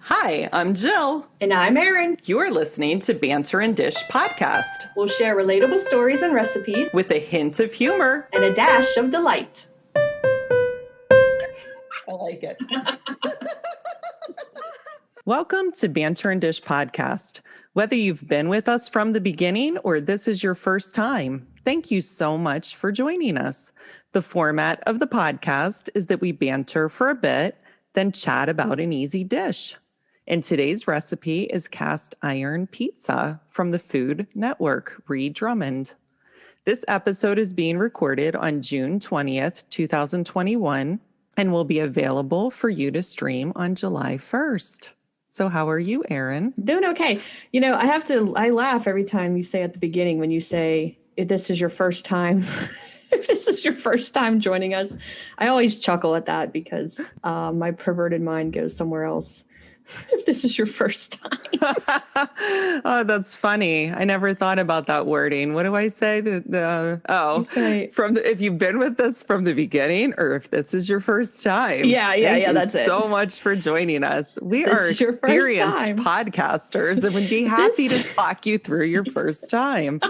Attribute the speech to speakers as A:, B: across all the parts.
A: Hi, I'm Jill.
B: And I'm Erin.
A: You're listening to Banter and Dish podcast.
B: We'll share relatable stories and recipes
A: with a hint of humor
B: and a dash of delight.
A: I like it. Welcome to Banter and Dish podcast. Whether you've been with us from the beginning or this is your first time, thank you so much for joining us. The format of the podcast is that we banter for a bit, then chat about an easy dish. And today's recipe is cast iron pizza from the Food Network, Ree Drummond. This episode is being recorded on June 20th, 2021, and will be available for you to stream on July 1st. So how are you, Erin?
B: Doing okay. You know, I laugh every time you say at the beginning when you say, if this is your first time, if this is your first time joining us. I always chuckle at that because my perverted mind goes somewhere else. If this is your first time.
A: Oh, that's funny. I never thought about that wording. What do I say? If you've been with us from the beginning, or if this is your first time.
B: Yeah, that's it.
A: So much for joining us. We are experienced podcasters and would be happy to talk you through your first time.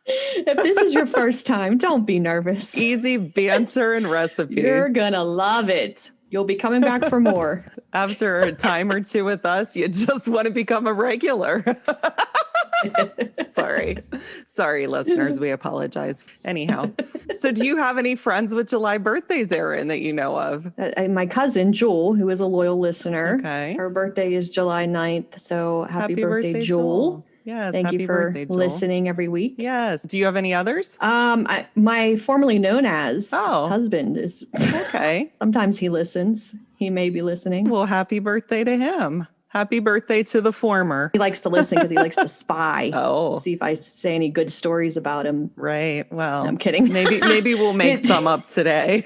B: If this is your first time, don't be nervous.
A: Easy banter and recipes.
B: You're gonna love it. You'll be coming back for more.
A: After a time or two with us, you just want to become a regular. Sorry, listeners. We apologize. Anyhow, so do you have any friends with July birthdays, Erin, that you know of?
B: My cousin, Jewel, who is a loyal listener.
A: Okay.
B: Her birthday is July 9th. So happy birthday, Jewel.
A: Yes,
B: thank you for listening every week.
A: Yes. Do you have any others?
B: My formerly known as husband is
A: okay.
B: Sometimes he listens. He may be listening.
A: Well, happy birthday to him. Happy birthday to the former.
B: He likes to listen because he likes to spy.
A: See
B: if I say any good stories about him.
A: Right. Well,
B: I'm kidding.
A: Maybe we'll make some up today.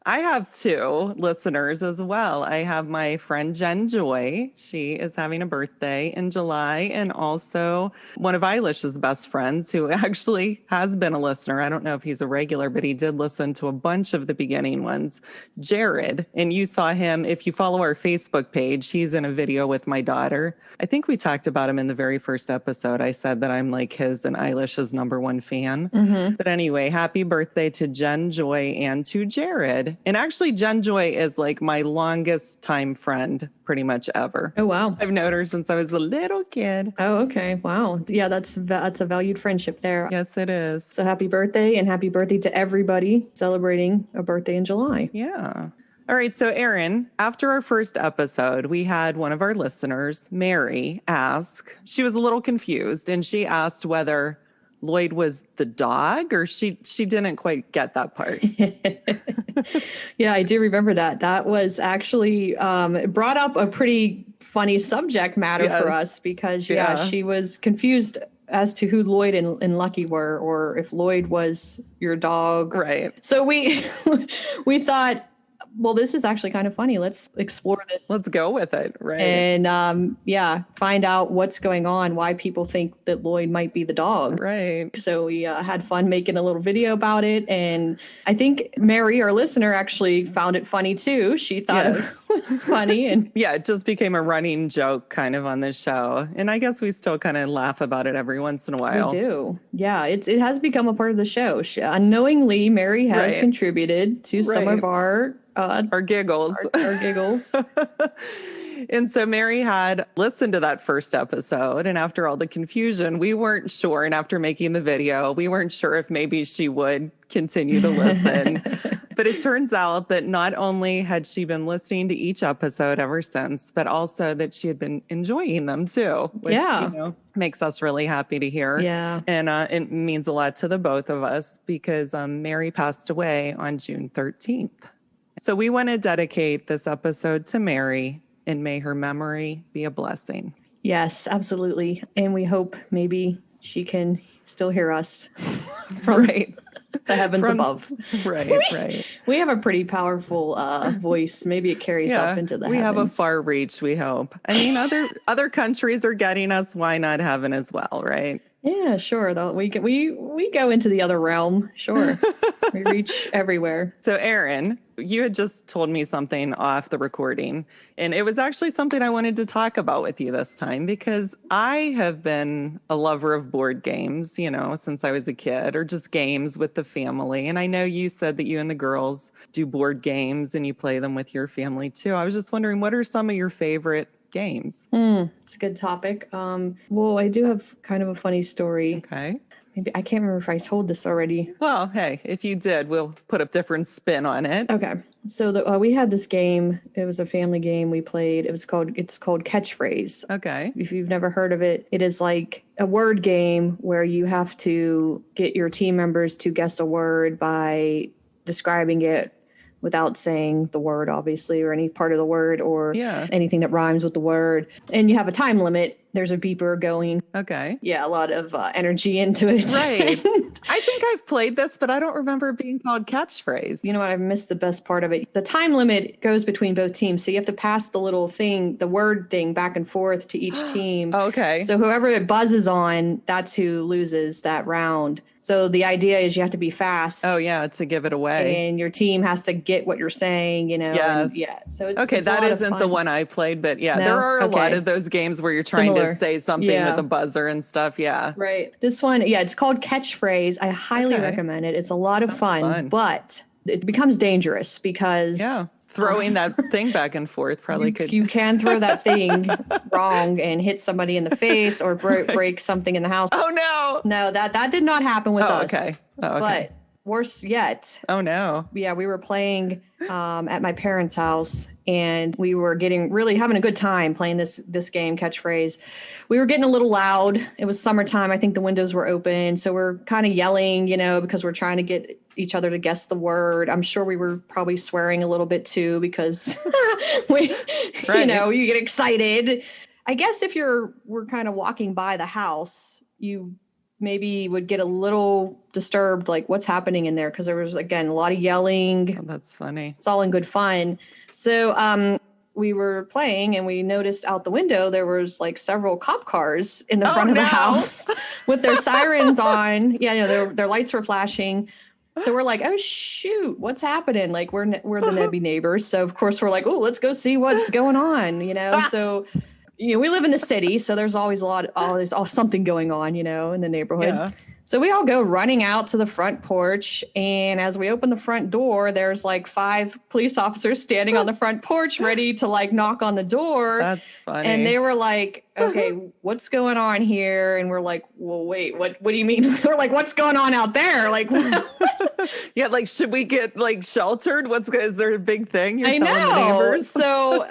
A: I have two listeners as well. I have my friend Jen Joy. She is having a birthday in July, and also one of Eilish's best friends who actually has been a listener. I don't know if he's a regular, but he did listen to a bunch of the beginning ones. Jared, and you saw him. If you follow our Facebook page, he's in a video with my daughter. I think we talked about him in the very first episode. I said that I'm like his and Eilish's number one fan. Mm-hmm. But anyway, happy birthday to Jen Joy and to Jared. And actually, Jen Joy is like my longest time friend pretty much ever.
B: Oh, wow.
A: I've known her since I was a little kid.
B: Oh, okay. Wow. Yeah, that's a valued friendship there.
A: Yes, it is.
B: So happy birthday, and happy birthday to everybody celebrating a birthday in July.
A: Yeah. All right. So, Erin, after our first episode, we had one of our listeners, Mary, ask. She was a little confused, and she asked whether Lloyd was the dog, or she didn't quite get that part.
B: Yeah, I do remember that. That was actually brought up a pretty funny subject matter for us because, she was confused as to who Lloyd and Lucky were, or if Lloyd was your dog.
A: Right.
B: So we thought, well, this is actually kind of funny. Let's explore this.
A: Let's go with it. Right.
B: And find out what's going on, why people think that Lloyd might be the dog.
A: Right.
B: So we had fun making a little video about it. And I think Mary, our listener, actually found it funny too. She thought it was funny. And
A: yeah, it just became a running joke kind of on the show. And I guess we still kind of laugh about it every once in a while.
B: We do. Yeah, it has become a part of the show. Unknowingly, Mary has contributed to some of our
A: giggles.
B: Our giggles.
A: And so Mary had listened to that first episode, and after all the confusion, we weren't sure. And after making the video, we weren't sure if maybe she would continue to listen. But it turns out that not only had she been listening to each episode ever since, but also that she had been enjoying them too, which makes us really happy to hear.
B: Yeah.
A: And it means a lot to the both of us because Mary passed away on June 13th. So we want to dedicate this episode to Mary, and may her memory be a blessing.
B: Yes, absolutely. And we hope maybe she can still hear us from the heavens above.
A: Right.
B: We have a pretty powerful voice. Maybe it carries up into the heavens.
A: We have a far reach, we hope. I mean, other countries are getting us. Why not heaven as well, right?
B: Yeah, sure. Though we go into the other realm. Sure. We reach everywhere.
A: So, Erin, you had just told me something off the recording, and it was actually something I wanted to talk about with you this time because I have been a lover of board games, since I was a kid, or just games with the family. And I know you said that you and the girls do board games and you play them with your family too. I was just wondering, what are some of your favorite games?
B: It's a good topic. Well, I do have kind of a funny story.
A: Okay.
B: Maybe I can't remember if I told this already.
A: Well, hey, if you did, we'll put a different spin on it.
B: Okay. So we had this game. It was a family game we played. It's called Catchphrase.
A: Okay.
B: If you've never heard of it, it is like a word game where you have to get your team members to guess a word by describing it without saying the word, obviously, or any part of the word or anything that rhymes with the word. And you have a time limit. There's a beeper going.
A: Okay.
B: Yeah, a lot of energy into it.
A: Right. I think I've played this, but I don't remember it being called Catchphrase.
B: You know what? I missed the best part of it. The time limit goes between both teams. So you have to pass the little thing, the word thing, back and forth to each team.
A: Okay.
B: So whoever it buzzes on, that's who loses that round. So the idea is you have to be fast.
A: Oh, yeah, to give it away.
B: And your team has to get what you're saying,
A: Yes.
B: And, so it's
A: okay,
B: it's
A: that isn't the one I played, but there are a lot of those games where you're trying to say something with a buzzer and stuff. Yeah.
B: Right. This one, it's called Catchphrase. I highly recommend it. It's a lot of fun, but it becomes dangerous because
A: throwing that thing back and forth probably could.
B: You can throw that thing wrong and hit somebody in the face or break something in the house.
A: Oh no!
B: No, that did not happen with us.
A: Okay.
B: But worse yet.
A: Oh no!
B: Yeah, we were playing at my parents' house, and we were really having a good time playing this game, Catchphrase. We were getting a little loud. It was summertime. I think the windows were open, so we're kind of yelling, because we're trying to get each other to guess the word. I'm sure we were probably swearing a little bit too because we, you get excited. I guess if we're kind of walking by the house, you maybe would get a little disturbed, like what's happening in there, because there was, again, a lot of yelling.
A: Oh, that's funny.
B: It's all in good fun. So we were playing and we noticed out the window there was like several cop cars in the front of the house with their sirens on. Yeah, their lights were flashing. So we're like, oh shoot, what's happening? Like we're the Nebby neighbors, so of course we're like, oh, let's go see what's going on. So we live in the city, so there's always there's something going on, in the neighborhood. Yeah. So we all go running out to the front porch, and as we open the front door, there's like 5 police officers standing on the front porch ready to like knock on the door.
A: That's funny.
B: And they were like, okay, what's going on here? And we're like, well, wait, what do you mean? We're like, what's going on out there? Like,
A: yeah, like, should we get like sheltered? Is there a big thing you're telling
B: the
A: neighbors?
B: So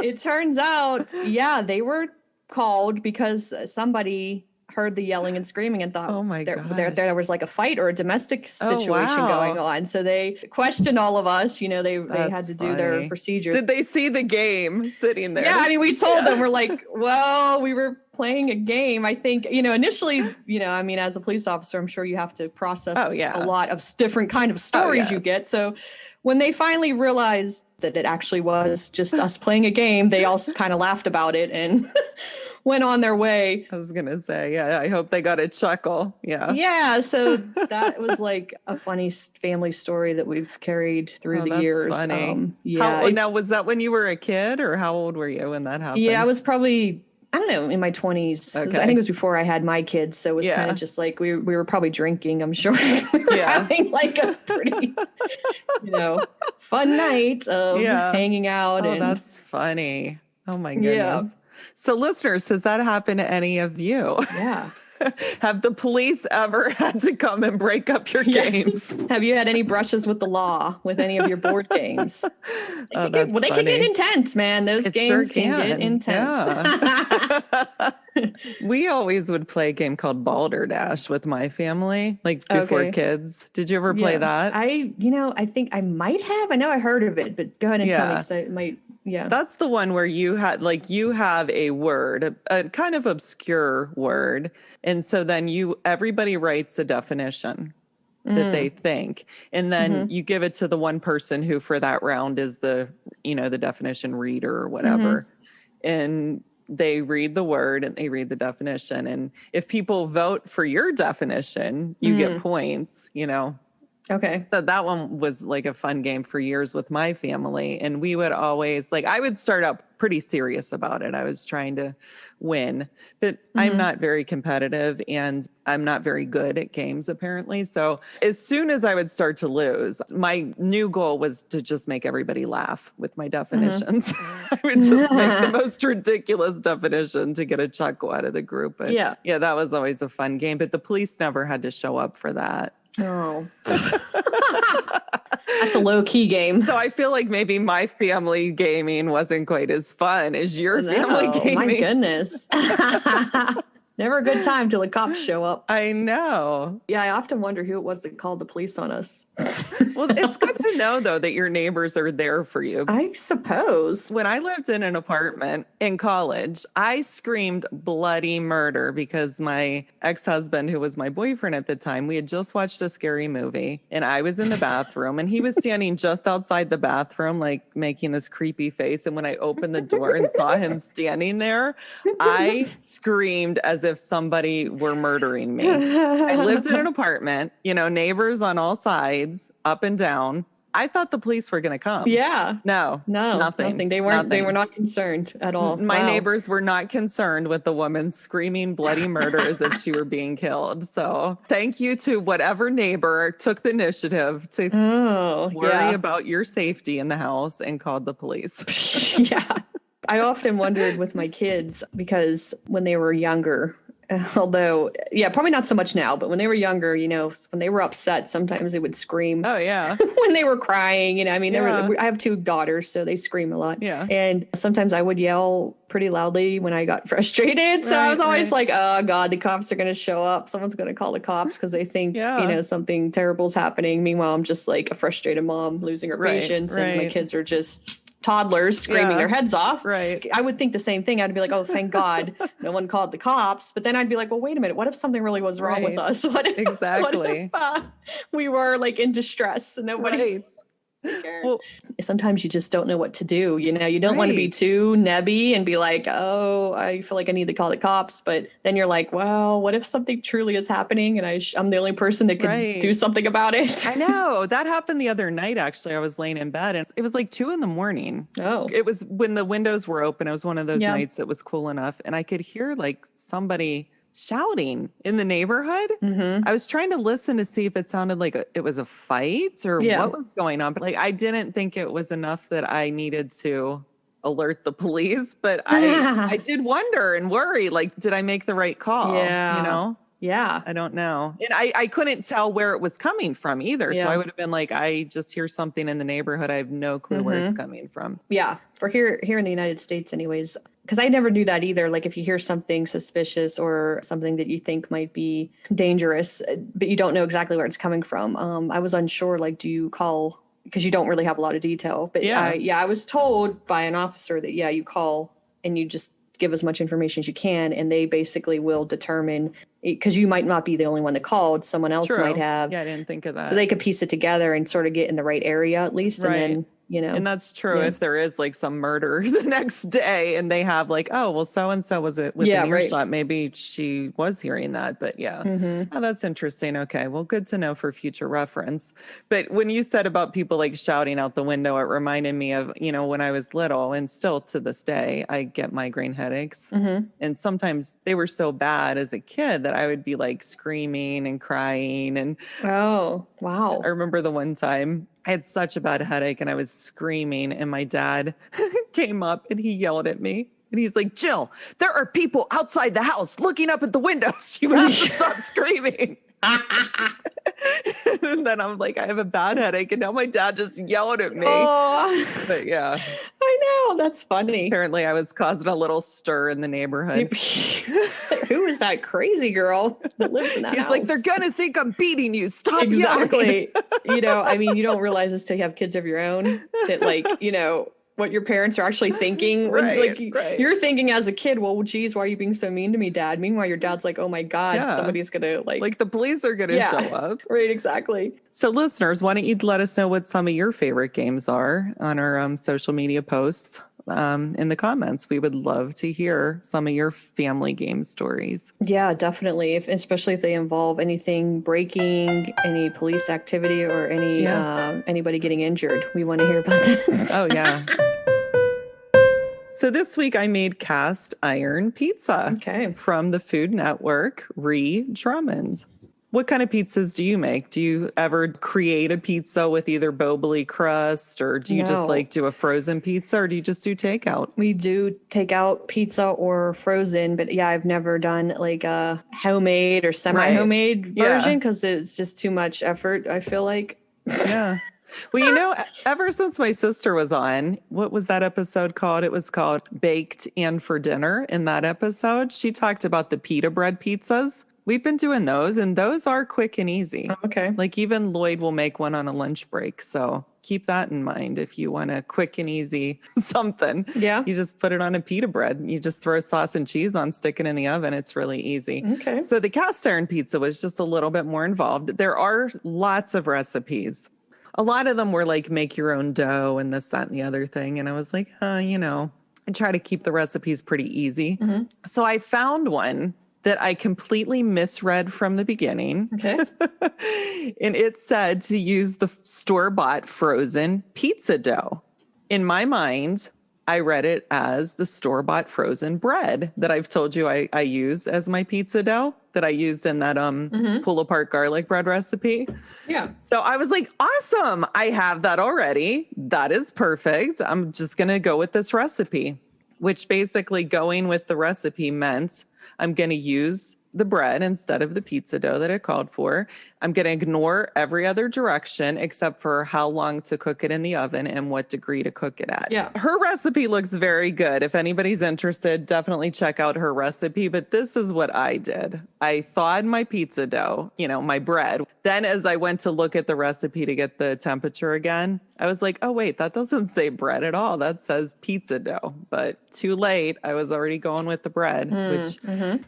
B: it turns out, they were called because somebody heard the yelling and screaming and thought, oh my God, there was like a fight or a domestic situation going on. So they questioned all of us. They had to do their procedure.
A: Did they see the game sitting there?
B: Yeah, I mean, we told them, we're like, well, we were playing a game. I think, initially, as a police officer, I'm sure you have to process a lot of different kind of stories you get. So when they finally realized that it actually was just us playing a game, they all kind of laughed about it and went on their way.
A: I was going to say, I hope they got a chuckle. Yeah.
B: Yeah. So that was like a funny family story that we've carried through the years.
A: Funny. Now, was that when you were a kid, or how old were you when that happened?
B: Yeah, I was probably, I don't know, in my 20s. Okay. I think it was before I had my kids. So it was kind of just like we were probably drinking, I'm sure. We were having like a pretty, fun night of hanging out.
A: Oh, that's funny. Oh my goodness. Yeah. So listeners, has that happened to any of you?
B: Yeah.
A: Have the police ever had to come and break up your games?
B: Have you had any brushes with the law with any of your board games? They can get intense, man. Those games can get intense.
A: Yeah. We always would play a game called Balderdash with my family, like before kids. Did you ever play that?
B: I think I might have. I know I heard of it, but go ahead and tell me, because I might. Yeah.
A: That's the one where you have a word, a kind of obscure word. And so then everybody writes a definition that they think. And then you give it to the one person who for that round is the definition reader or whatever. And they read the word and they read the definition. And if people vote for your definition, you get points, you know.
B: Okay.
A: So that one was like a fun game for years with my family. And we would always I would start out pretty serious about it. I was trying to win, but I'm not very competitive and I'm not very good at games apparently. So as soon as I would start to lose, my new goal was to just make everybody laugh with my definitions. I would just make the most ridiculous definition to get a chuckle out of the group. But yeah, that was always a fun game, but the police never had to show up for that.
B: Oh, that's a low key game.
A: So I feel like maybe my family gaming wasn't quite as fun as your family gaming.
B: My goodness. Never a good time till the cops show up.
A: I know.
B: Yeah, I often wonder who it was that called the police on us.
A: Well, it's good to know, though, that your neighbors are there for you.
B: I suppose.
A: When I lived in an apartment in college, I screamed bloody murder because my ex-husband, who was my boyfriend at the time, we had just watched a scary movie and I was in the bathroom and he was standing just outside the bathroom, like making this creepy face. And when I opened the door and saw him standing there, I screamed as if somebody were murdering me. I lived in an apartment, you know, neighbors on all sides, up and down. I thought the police were going to come.
B: Yeah.
A: No, nothing.
B: They weren't. Nothing. They were not concerned at all.
A: My neighbors were not concerned with the woman screaming bloody murder as if she were being killed. So thank you to whatever neighbor took the initiative to worry about your safety in the house and called the police.
B: Yeah. I often wondered with my kids because when they were younger, although, probably not so much now, but when they were younger, you know, when they were upset, sometimes they would scream.
A: Oh, yeah.
B: When they were crying, you know, I mean, I have 2 daughters, so they scream a lot.
A: Yeah.
B: And sometimes I would yell pretty loudly when I got frustrated. So I was always like, oh, God, the cops are going to show up. Someone's going to call the cops because they think, you know, something terrible is happening. Meanwhile, I'm just like a frustrated mom losing her patience and my kids are just toddlers screaming their heads off.
A: Right.
B: I would think the same thing. I'd be like, oh, thank God no one called the cops. But then I'd be like, well, wait a minute. What if something really was wrong with us? What if, we were like in distress and nobody cared? Well, sometimes you just don't know what to do. You know, you don't want to be too nebby and be like, oh, I feel like I need to call the cops. But then you're like, well, what if something truly is happening and I'm the only person that can do something about it?
A: I know. That happened the other night, actually. I was laying in bed and it was like 2 a.m.
B: Oh.
A: It was when the windows were open. It was one of those nights that was cool enough. And I could hear like somebody shouting in the neighborhood. I was trying to listen to see if it sounded like it was a fight or what was going on. But like, I didn't think it was enough that I needed to alert the police, but I did wonder and worry, like, did I make the right call?
B: Yeah.
A: You know?
B: Yeah.
A: I don't know. And I couldn't tell where it was coming from either. So I would have been like, I just hear something in the neighborhood. I have no clue where it's coming from.
B: Yeah. For here in the United States anyways, because I never knew that either. Like if you hear something suspicious or something that you think might be dangerous, but you don't know exactly where it's coming from. I was unsure, like, do you call, because you don't really have a lot of detail. But I was told by an officer that, you call and you just give as much information as you can. And they basically will determine, because you might not be the only one that called, someone else might have.
A: Yeah, I didn't think of that.
B: So they could piece it together and sort of get in the right area at least. And then, you know.
A: And that's true if there is like some murder the next day and they have like, oh, well, so-and-so was it within earshot. Maybe she was hearing that, but oh, that's interesting. Okay. Well, good to know for future reference. But when you said about people like shouting out the window, it reminded me of, you know, when I was little and still to this day, I get migraine headaches. And sometimes they were so bad as a kid that I would be like screaming and crying. And
B: oh, wow.
A: I remember the one time I had such a bad headache and I was screaming and my dad came up and he yelled at me and he's like, Jill, there are people outside the house looking up at the windows. You have to stop screaming. And then I'm like, I have a bad headache. And now my dad just yelled at me. Oh. But yeah.
B: I know. That's funny.
A: Apparently I was causing a little stir in the neighborhood.
B: Who is that crazy girl that lives in that house?
A: He's like, they're going to think I'm beating you. Stop
B: yelling.
A: Exactly.
B: You know, I mean, you don't realize this till you have kids of your own that like, you know, what your parents are actually thinking. You're thinking as a kid, well, geez, why are you being so mean to me, Dad? Meanwhile, your dad's like, oh my God, somebody's going to like
A: the police are going to show up.
B: Right, exactly.
A: So listeners, why don't you let us know what some of your favorite games are on our social media posts? in the comments. We would love to hear some of your family game stories.
B: Yeah, definitely. Especially if they involve anything breaking, any police activity, or anybody getting injured. We want to hear about that.
A: Oh, yeah. So this week I made cast iron pizza from the Food Network, Ree Drummond. What kind of pizzas do you make? Do you ever create a pizza with either Boboli crust, or do you just like do a frozen pizza, or do you just do takeout?
B: We do takeout pizza or frozen, but yeah, I've never done like a homemade or semi-homemade version because it's just too much effort, I feel like.
A: Yeah. Well, ever since my sister was on, what was that episode called? It was called Baked and for Dinner. In that episode, she talked about the pita bread pizzas. We've been doing those, and those are quick and easy.
B: Okay.
A: Like even Lloyd will make one on a lunch break. So keep that in mind if you want a quick and easy something.
B: Yeah.
A: You just put it on a pita bread. You just throw sauce and cheese on, stick it in the oven. It's really easy.
B: Okay.
A: So the cast iron pizza was just a little bit more involved. There are lots of recipes. A lot of them were like make your own dough and this, that, and the other thing. And I was like, I try to keep the recipes pretty easy. Mm-hmm. So I found one that I completely misread from the beginning.
B: Okay.
A: And it said to use the store-bought frozen pizza dough. In my mind, I read it as the store-bought frozen bread that I've told you I use as my pizza dough that I used in that pull-apart garlic bread recipe.
B: Yeah.
A: So I was like, awesome. I have that already. That is perfect. I'm just going to go with this recipe, which basically going with the recipe meant I'm going to use the bread instead of the pizza dough that it called for. I'm going to ignore every other direction except for how long to cook it in the oven and what degree to cook it at.
B: Yeah.
A: Her recipe looks very good. If anybody's interested, definitely check out her recipe. But this is what I did. I thawed my pizza dough, my bread. Then as I went to look at the recipe to get the temperature again, I was like, oh, wait, that doesn't say bread at all. That says pizza dough. But too late. I was already going with the bread, which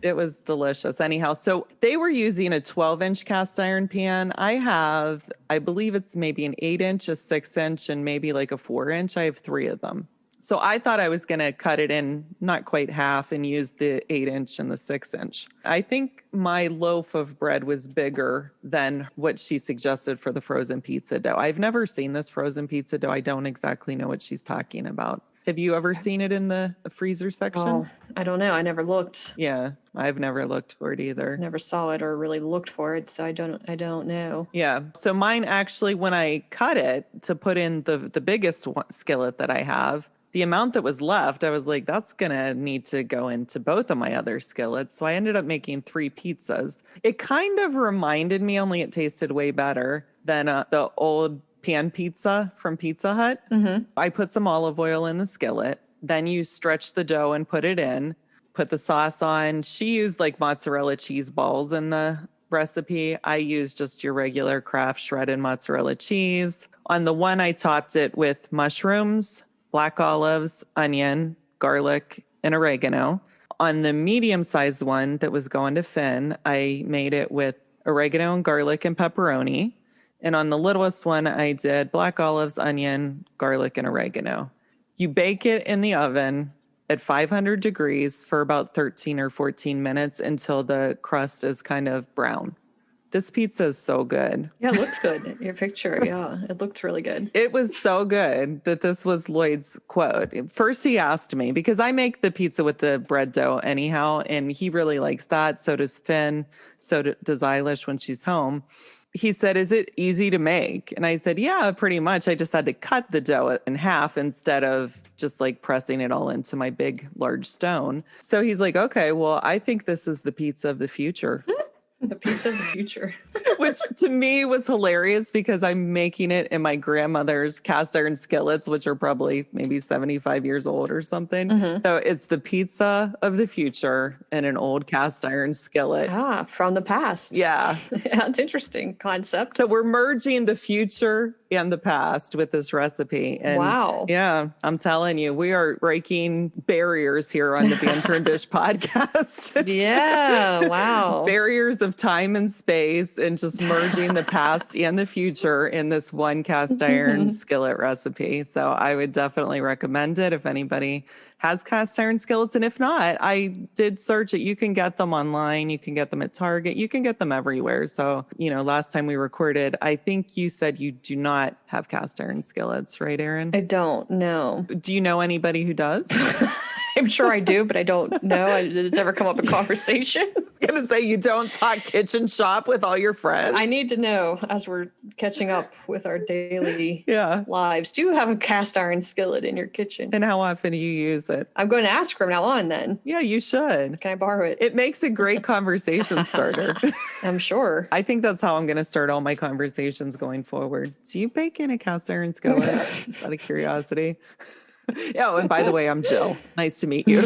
A: it was delicious. Anyhow, so they were using a 12-inch cast iron pan. I believe it's maybe an 8-inch, a 6-inch, and maybe like a 4-inch. I have 3 of them. So I thought I was going to cut it in not quite half and use the 8-inch and the 6-inch. I think my loaf of bread was bigger than what she suggested for the frozen pizza dough. I've never seen this frozen pizza dough. I don't exactly know what she's talking about. Have you ever seen it in the freezer section?
B: Oh, I don't know. I never looked.
A: Yeah, I've never looked for it either.
B: Never saw it or really looked for it, so I don't know.
A: Yeah. So mine actually, when I cut it to put in the biggest skillet that I have, the amount that was left, I was like, that's going to need to go into both of my other skillets. So I ended up making 3 pizzas. It kind of reminded me, only it tasted way better than the old pan pizza from Pizza Hut. Mm-hmm. I put some olive oil in the skillet. Then you stretch the dough and put it in, put the sauce on. She used like mozzarella cheese balls in the recipe. I used just your regular Kraft shredded mozzarella cheese. On the one, I topped it with mushrooms, black olives, onion, garlic, and oregano. On the medium-sized one that was going to Finn, I made it with oregano and garlic and pepperoni. And on the littlest one, I did black olives, onion, garlic, and oregano. You bake it in the oven at 500 degrees for about 13 or 14 minutes until the crust is kind of brown. This pizza is so good.
B: Yeah, it looked good. Your picture, yeah, it looked really good.
A: It was so good that this was Lloyd's quote. First, he asked me, because I make the pizza with the bread dough anyhow, and he really likes that. So does Finn. So does Eilish when she's home. He said, is it easy to make? And I said, yeah, pretty much. I just had to cut the dough in half instead of just like pressing it all into my big, large stone. So he's like, okay, well, I think this is the pizza of the future.
B: The pizza of the future.
A: Which to me was hilarious because I'm making it in my grandmother's cast iron skillets, which are probably maybe 75 years old or something. Mm-hmm. So it's the pizza of the future in an old cast iron skillet.
B: Ah, from the past.
A: Yeah.
B: Yeah, it's interesting concept.
A: So we're merging the future and the past with this recipe. And
B: wow.
A: Yeah, I'm telling you, we are breaking barriers here on the Banter and Dish podcast.
B: Yeah, wow.
A: Barriers of time and space, and just merging the past and the future in this one cast iron skillet recipe. So I would definitely recommend it if anybody has cast iron skillets. And if not, I did search it. You can get them online. You can get them at Target. You can get them everywhere. So, last time we recorded, I think you said you do not have cast iron skillets, right, Erin?
B: I don't know.
A: Do you know anybody who does?
B: I'm sure I do, but I don't know. It's ever come up in conversation.
A: I'm going to say you don't talk kitchen shop with all your friends.
B: I need to know as we're catching up with our daily lives. Do you have a cast iron skillet in your kitchen?
A: And how often do you use it?
B: I'm going to ask from now on then.
A: Yeah, you should.
B: Can I borrow it?
A: It makes a great conversation starter.
B: I'm sure.
A: I think that's how I'm going to start all my conversations going forward. Do you bake in a cast iron skillet? Just out of curiosity. Oh, and by the way, I'm Jill. Nice to meet you.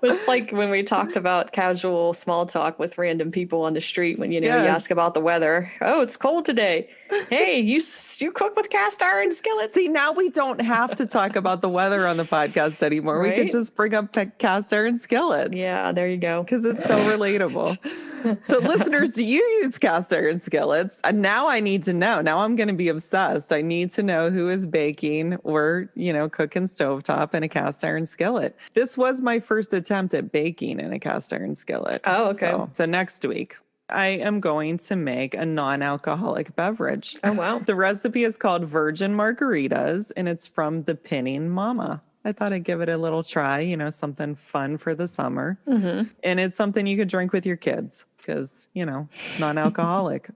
B: It's like when we talked about casual small talk with random people on the street when, you ask about the weather. Oh, it's cold today. Hey, you cook with cast iron skillets?
A: See, now we don't have to talk about the weather on the podcast anymore. Right? We could just bring up cast iron skillets.
B: Yeah, there you go.
A: Because it's so relatable. So listeners, do you use cast iron skillets? And now I need to know. Now I'm going to be obsessed. I need to know who is baking or, cooking stovetop in a cast iron skillet. This was my first attempt at baking in a cast iron skillet.
B: Oh, okay.
A: So next week, I am going to make a non-alcoholic beverage.
B: Oh, wow.
A: The recipe is called Virgin Margaritas, and it's from the Pinning Mama. I thought I'd give it a little try, something fun for the summer. Mm-hmm. And it's something you could drink with your kids because, non-alcoholic.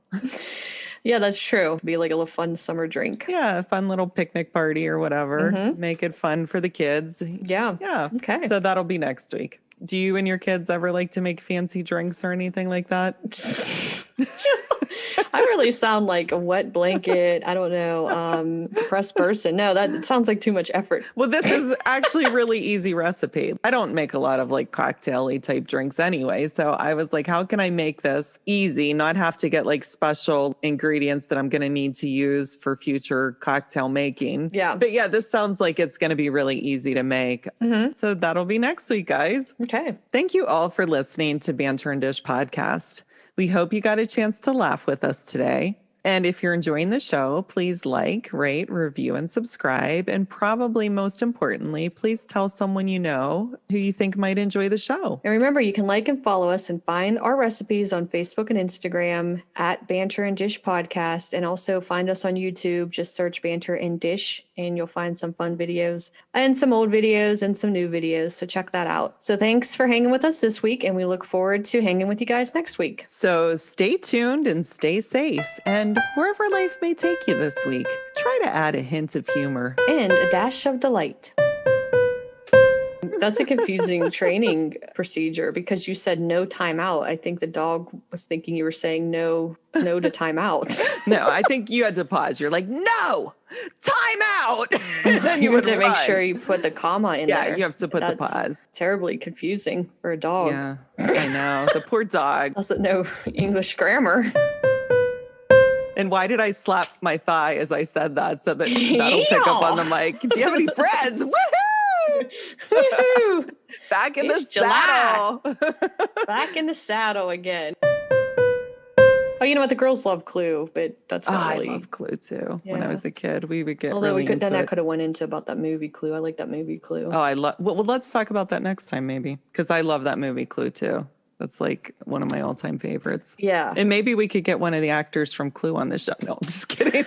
B: Yeah, that's true. Be like a little fun summer drink.
A: Yeah, a fun little picnic party or whatever. Mm-hmm. Make it fun for the kids.
B: Yeah.
A: Yeah.
B: Okay.
A: So that'll be next week. Do you and your kids ever like to make fancy drinks or anything like that?
B: I really sound like a wet blanket. I don't know, depressed person. No, that sounds like too much effort.
A: Well, this is actually a really easy recipe. I don't make a lot of like cocktail-y type drinks anyway. So I was like, how can I make this easy, not have to get like special ingredients that I'm going to need to use for future cocktail making?
B: Yeah.
A: But yeah, this sounds like it's going to be really easy to make. Mm-hmm. So that'll be next week, guys.
B: Okay.
A: Thank you all for listening to Banter and Dish podcast. We hope you got a chance to laugh with us today. And if you're enjoying the show, please like, rate, review, and subscribe. And probably most importantly, please tell someone you know who you think might enjoy the show.
B: And remember, you can like and follow us and find our recipes on Facebook and Instagram at Banter and Dish Podcast. And also find us on YouTube. Just search Banter and Dish and you'll find some fun videos and some old videos and some new videos. So check that out. So thanks for hanging with us this week. And we look forward to hanging with you guys next week.
A: So stay tuned and stay safe. And wherever life may take you this week, try to add a hint of humor
B: and a dash of delight. That's a confusing training procedure because you said no timeout. I think the dog was thinking you were saying no to timeout.
A: No, I think you had to pause. You're like, no, timeout. And then
B: you have to make sure you put the comma in there.
A: Yeah, you have to put the pause.
B: Terribly confusing for a dog.
A: Yeah, I know. The poor dog
B: doesn't know English grammar.
A: And why did I slap my thigh as I said that so that that'll pick up on the mic? Do you have any friends? Woohoo! Woohoo! Back in the saddle.
B: Back in the saddle again. Oh, you know what? The girls love Clue, but that's not really...
A: I love Clue too. Yeah. When I was a kid, we would get.
B: Although
A: really
B: that could have went into about that movie Clue. I like that movie Clue.
A: Oh, I love. Well, let's talk about that next time, maybe, because I love that movie Clue too. That's like one of my all-time favorites.
B: Yeah.
A: And maybe we could get one of the actors from Clue on the show. No, I'm just kidding.